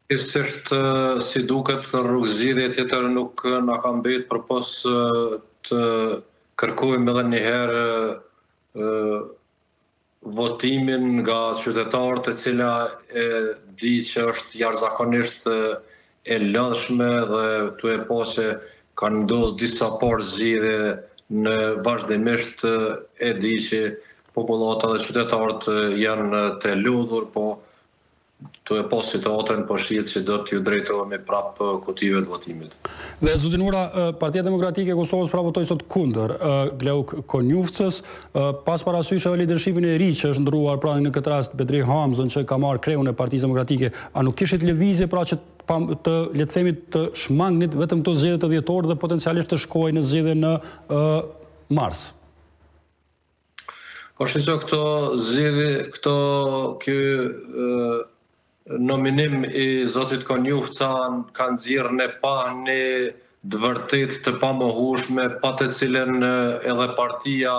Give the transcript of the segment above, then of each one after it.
Faktikisht, si duket, rrugëzgjidhje tjetër nuk na ka mbetë përpos të kërkojmë edhe një herë votimin nga qytetarët e cila e di që është jashtëzakonisht e lodhshme dhe tu e po që kanë ndodhur disa parë zgjedhje në vazhdimisht e di që popullata dhe qytetarët janë të lodhur, po tu e po situatën po shihet që do t'ju drejtohemi prapë kutive të votimit. Dhe zotin Ura, Partia Demokratike e Kosovës pra votoi sot kundër Gleuk Konjufcës, pas parasysh edhe lidershipin e ri që është ndruar pra në këtë rast Bedri Hamzën që ka marrë kreun e Partisë Demokratike, a nuk kishit lëvizje pra që të le të themi të shmangnit vetëm këto zgjedhje të dhjetor dhe potencialisht të shkojë në zgjedhje në mars? Po shqo këto zgjedhje, ky nominim i zotit Konjufca ka nxjerrë ne pa një vërtet të pamohueshme, pa të cilën edhe partia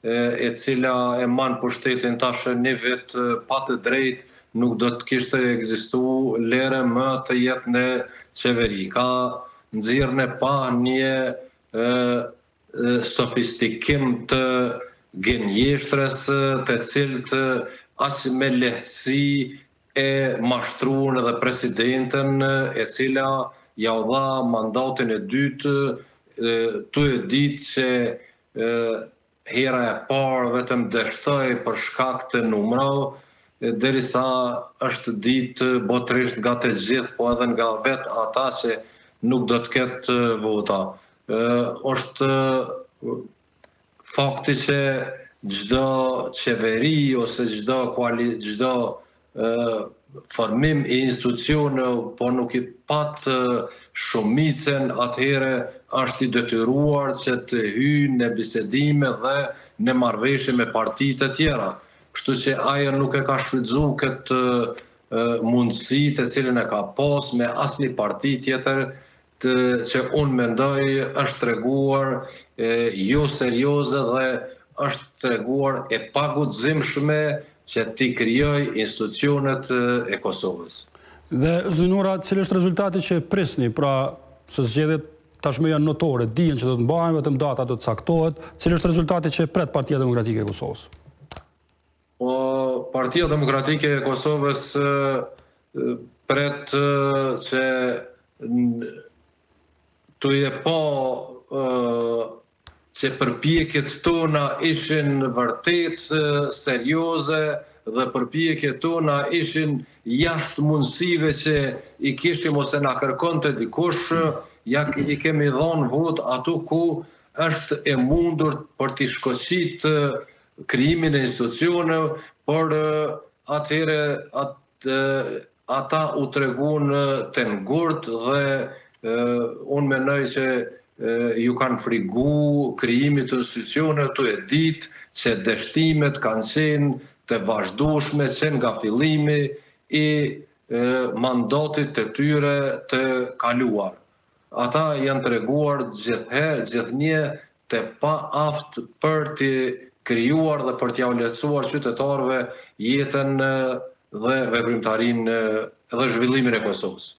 e cila e man pushtetin tash një vit pa të drejtë nuk do të kishte ekzistuar lere më të jetë në qeveri. Ka nxjerrë ne pa një sofistikim të gënjeshtrës të cilët as me lehtësi e mashtruan edhe presidenten e cila ja u dha mandatin e dytë, tu e ditë që hera e parë vetëm dështoi për shkak të numrave, derisa është ditë botërisht nga të gjithë, po edhe nga vetë ata që nuk do të ketë vota. Është fakti që çdo qeveri ose çdo formim i institucioneve, po nuk i pat shumicën, atëherë është i detyruar që të hyjë në bisedime dhe në marrëveshje me partitë e tjera. Kështu që ajo nuk e ka shfrytzuar këtë mundësi të cilën e ka pas me asnjë parti tjetër që unë mendoj është treguar jo serioze dhe është treguar e paguximshme që ti krijoj institucionet e Kosovës. Dhe zotin Ura, cili është rezultati që prisni, pra se zgjedhjet tashmë janë notore, dihen që do të mbahen, vetëm data do të caktohet, cili është rezultati që pret Partia Demokratike e Kosovës? Po, Partia Demokratike e Kosovës pret që tu e po që përpjekjet tona ishin vërtet serioze dhe përpjekjet tona ishin jashtë mundësive që i kishim ose na kërkonte dikush, i kemi dhënë vot ato ku është e mundur për t'i shkoqit krijimin e institucioneve, por atëherë ata u treguan të ngurtë dhe unë mendoj që ju kanë frigu krijimit të institucioneve, tu e ditë që dështimet kanë qenë të vazhdueshme që nga fillimi i mandatit të tyre të kaluar. Ata janë treguar gjithnjë të paaft për të krijuar dhe për t'ia lehtësuar qytetarëve jetën dhe veprimtarinë dhe zhvillimin e Kosovës.